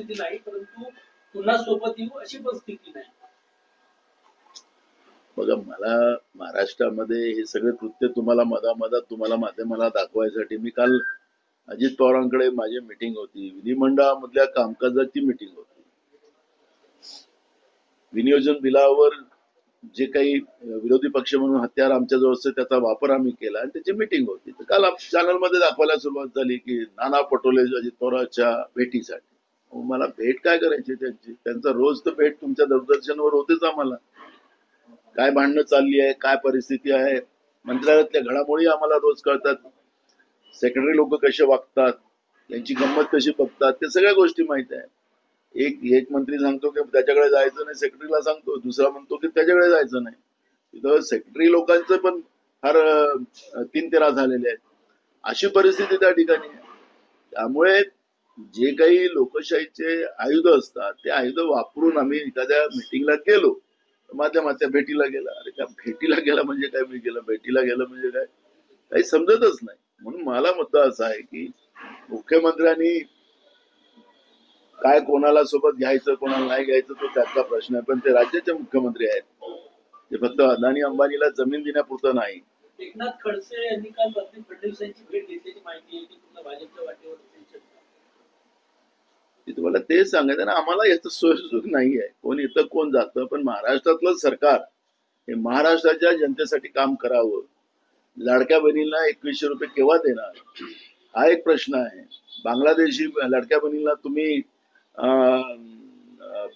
परिस्थिती नाही, परंतु पुन्हा सोबत येऊ अशी परिस्थिती नाही. बघा, मला महाराष्ट्रामध्ये हे सगळे कृत्य तुम्हाला तुम्हाला माध्यमाला दाखवायसाठी मी काल अजित पवारांकडे माझी मीटिंग होती, विधिमंडळामधल्या कामकाजाची मीटिंग होती. विनियोजन बिलावर जे काही विरोधी पक्ष म्हणून हत्यार आमच्याजवळ असते त्याचा वापर आम्ही केला आणि त्याची मीटिंग होती. तर काल चॅनलमध्ये दाखवायला सुरुवात झाली की नाना पटोले अजित पवारांच्या भेटीसाठी. मला भेट काय करायची त्यांची? त्यांचा रोज तर भेट तुमच्या दूरदर्शनवर होतेच. आम्हाला काय भांडणं चालली आहे, काय परिस्थिती आहे, मंत्रालयातल्या घडामोडी आम्हाला रोज कळतात. सेक्रेटरी लोक कसे वागतात, त्यांची गंमत कशी बघतात, ते सगळ्या गोष्टी माहित आहे. एक मंत्री सांगतो की त्याच्याकडे जायचं नाही, सेक्रेटरीला सांगतो, दुसरा म्हणतो की त्याच्याकडे जायचं नाही. तिथं सेक्रेटरी लोकांचं पण फार तीन तेरा झालेले आहेत. अशी परिस्थिती त्या ठिकाणी आहे. त्यामुळे जे काही लोकशाहीचे आयुध असतात ते आयुध वापरून आम्ही एखाद्या मिटिंगला गेलो, माध्यमाच्या भेटीला गेला. अरे त्या भेटीला गेला म्हणजे काय, मी गेलं भेटीला गेलं म्हणजे काय, काही समजतच नाही. म्हणून मला मुद्दा असा आहे की मुख्यमंत्र्यांनी काय कोणाला सोबत घ्यायचं कोणाला नाही घ्यायचं तो त्याचा प्रश्न आहे, पण ते राज्याचे मुख्यमंत्री आहेत. ते फक्त अदानी अंबानीला जमीन देण्यापुरतं नाही. एकनाथ खडसे यांनी काल फडणवीस यांची भेट घेतल्याची माहिती आहे की पुन्हा भाजपच्या वाटेवर. तुम्हाला तेच सांगायचं ना, आम्हाला याचं सोयीसुख नाही आहे. कोण येतं कोण जातं, पण महाराष्ट्रातलं सरकार हे महाराष्ट्राच्या जनतेसाठी काम करावं. लाडक्या बहिणीला 2100 रुपये केव्हा देणार हा एक प्रश्न आहे. बांगलादेशी लाडक्या बहिणीला तुम्ही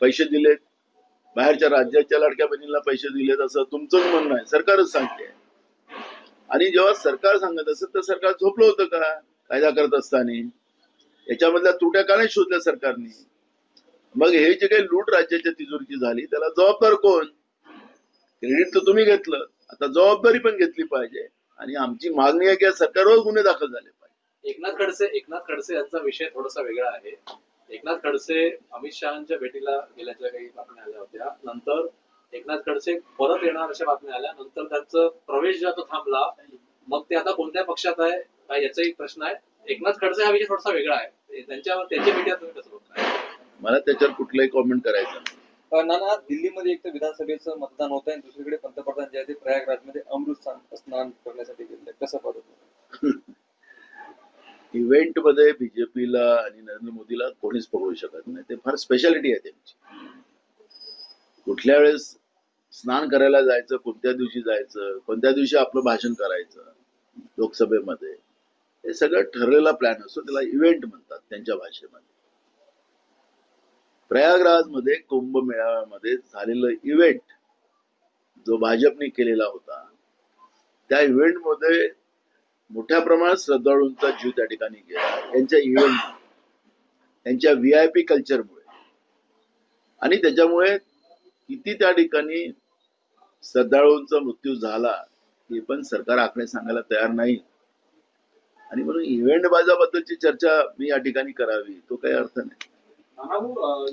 पैसे दिलेत, बाहेरच्या राज्याच्या लाडक्या बहिणीला पैसे दिलेत असं तुमचंच म्हणणं आहे, सरकारच सांगते. आणि जेव्हा सरकार सांगत असत तर सरकार झोपलं होतं का कायदा करत असताना? याच्यामधल्या त्रुट्या का नाही शोधल्या सरकारने? मग हे जे काही लूट राज्याच्या तिजोरीची झाली त्याला जबाबदार कोण? क्रेडिट तर तुम्ही घेतलं, आता जबाबदारी पण घेतली पाहिजे. आणि आमची मागणी आहे की सरकारवर गुन्हे दाखल झाले पाहिजे. एकनाथ खडसे यांचा विषय थोडासा वेगळा आहे. एकनाथ खडसे अमित शहाच्या भेटीला गेल्याच्या काही बातम्या आल्या होत्या. नंतर एकनाथ खडसे परत येणार अशा बातम्या आल्या. नंतर त्यांचा प्रवेश जो तो थांबला. मग ते आता कोणत्या पक्षात आहे काय याचाही प्रश्न आहे. एकनाथ खडसे हा विषय थोडासा वेगळा आहे. त्यांच्या भेटीत तुम्ही कसं बघताय? मला त्याच्यावर कुठलाही कॉमेंट करायचं नाही. नाना, दिल्लीमध्ये एक तर विधानसभेचं मतदान होत आहे, दुसरीकडे पंतप्रधान जे आहे ते प्रयागराजमध्ये अमृत स्नान करण्यासाठी गेले. कसं पाहतो? इव्हेंट मध्ये बीजेपीला आणि नरेंद्र मोदीला कोणीच पकडू शकत नाही. ते फार स्पेशालिटी आहे त्यांची. कुठल्या वेळेस स्नान करायला जायचं, कोणत्या दिवशी जायचं, कोणत्या दिवशी आपलं भाषण करायचं लोकसभेमध्ये, हे सगळं ठरलेला प्लॅन असतो. त्याला इव्हेंट म्हणतात त्यांच्या भाषेमध्ये. प्रयागराजमध्ये कुंभमेळ्यामध्ये झालेलं इव्हेंट जो भाजपने केलेला होता, त्या इव्हेंटमध्ये मोठ्या प्रमाणात श्रद्धाळूंचा जीव त्या ठिकाणी गेला. त्यांच्या इव्हेंट, त्यांच्या VIP कल्चरमुळे. आणि त्याच्यामुळे किती त्या ठिकाणी श्रद्धाळूंचा मृत्यू झाला हे पण सरकार आकडे सांगायला तयार नाही. आणि म्हणून इव्हेंट बाजाबद्दलची चर्चा मी या ठिकाणी करावी तो काही अर्थ नाही.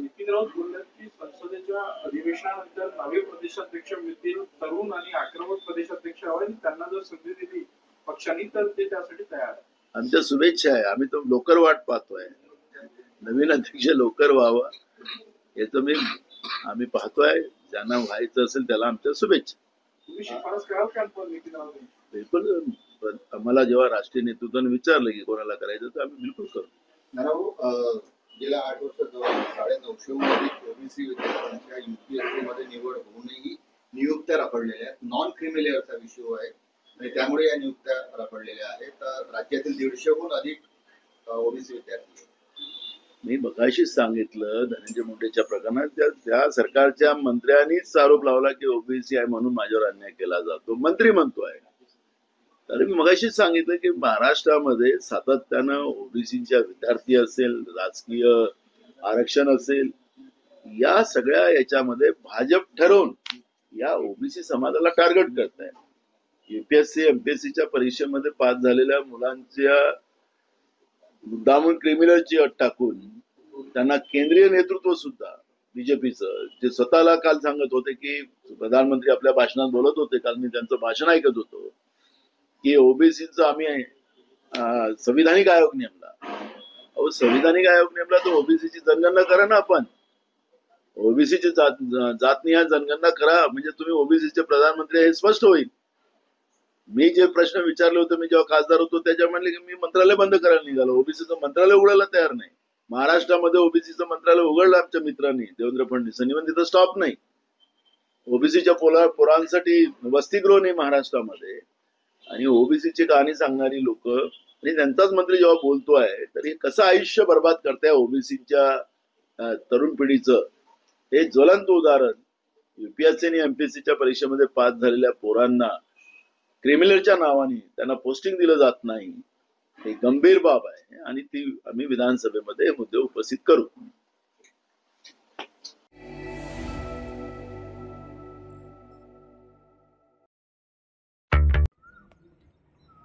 नितीन राऊत बोलले की संसदेच्या अधिवेशनानंतर नवे प्रदेशाध्यक्ष मिळतील, तरुण आणि आक्रमक प्रदेशाध्यक्ष हवे, त्यांना जर संधी दिली पक्षांनी तर ते त्यासाठी तयार आहे. आमच्या शुभेच्छा आहे. आम्ही तो लवकर वाट पाहतोय. नवीन अध्यक्ष लवकर व्हावं याचं आम्ही पाहतोय. ज्यांना व्हायचं असेल त्याला आमच्या शुभेच्छा. तुम्ही शिफारस कराल का नितीन राऊत? बिलकुल. आम्हाला जेव्हा राष्ट्रीय नेतृत्वाने विचारलं की कोणाला करायचं तर आम्ही बिलकुल करू. गेल्या 8 वर्षात 950 मध्ये ओबीसी विद्यार्थ्यांच्या UPSC मध्ये निवड होऊनही नियुक्त्या रखडलेल्या आहेत. नॉन क्रिमिलेअरचा विषय आहे आणि त्यामुळे या नियुक्त्या रखडलेल्या आहेत. तर राज्यातील 150हून अधिक ओबीसी विद्यार्थी. मी मगाशीच सांगितलं धनंजय मुंडेच्या प्रकरणात त्या सरकारच्या मंत्र्यांनीच आरोप लावला की ओबीसी आहे म्हणून माझ्यावर अन्याय केला जातो. मंत्री म्हणतोय. तर मी मगाशीच सांगितलं की महाराष्ट्रामध्ये सातत्यानं ओबीसीच्या विद्यार्थी असेल, राजकीय आरक्षण असेल, या सगळ्या याच्यामध्ये भाजप ठरवून या ओबीसी समाजाला टार्गेट करत आहे. UPSC MPSCच्या परीक्षेमध्ये पास झालेल्या मुलांच्या मुद्दामून क्रिमिनलची अट टाकून त्यांना केंद्रीय नेतृत्व सुद्धा बीजेपीचं, जे स्वतःला काल सांगत होते की प्रधानमंत्री आपल्या भाषणात बोलत होते, काल मी त्यांचं भाषण ऐकत होतो की ओबीसीचं आम्ही संविधानिक आयोग नेमला. अहो, संविधानिक आयोग नेमला तर ओबीसीची जनगणना करा ना आपण. ओबीसीची जातनिहाय जनगणना करा, म्हणजे तुम्ही ओबीसीचे प्रधानमंत्री हे स्पष्ट होईल. मी जे प्रश्न विचारले होते मी जेव्हा खासदार होतो त्याच्या म्हणले की मी मंत्रालय बंद करायला निघालो. ओबीसीचं मंत्रालय उघडायला तयार नाही. महाराष्ट्रामध्ये ओबीसीचं मंत्रालय उघडलं आमच्या मित्रांनी, देवेंद्र फडणवीसांनी, पण तिथं स्टॉप नाही. ओबीसीच्या पोरांसाठी वसतिगृह नाही महाराष्ट्रामध्ये. आणि ओबीसीची कहाणी सांगणारी लोक आणि त्यांचाच मंत्री जेव्हा बोलतोय तर हे कसं आयुष्य बर्बाद करताय ओबीसीच्या तरुण पिढीचं, हे ज्वलंत उदाहरण. युपीएससी आणि एमपीएससीच्या परीक्षेमध्ये पास झालेल्या पोरांना क्रिमिनलच्या नावाने त्यांना पोस्टिंग दिलं जात नाही, हे गंभीर बाब आहे आणि ती आम्ही विधानसभेमध्ये मुद्दे उपस्थित करू.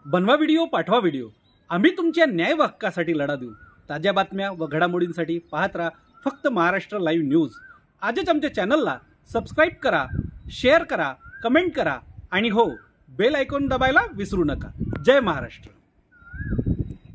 बनवा व्हिडिओ, पाठवा व्हिडिओ. आम्ही तुमच्या न्याय व हक्कासाठी लढा देऊ. ताज्या बातम्या व घडामोडींसाठी पाहत राहा फक्त महाराष्ट्र लाईव्ह न्यूज. आजच आमच्या चॅनलला सबस्क्राईब करा, शेअर करा, कमेंट करा आणि हो, बेल आयकॉन दबायला विसरू नका. जय महाराष्ट्र.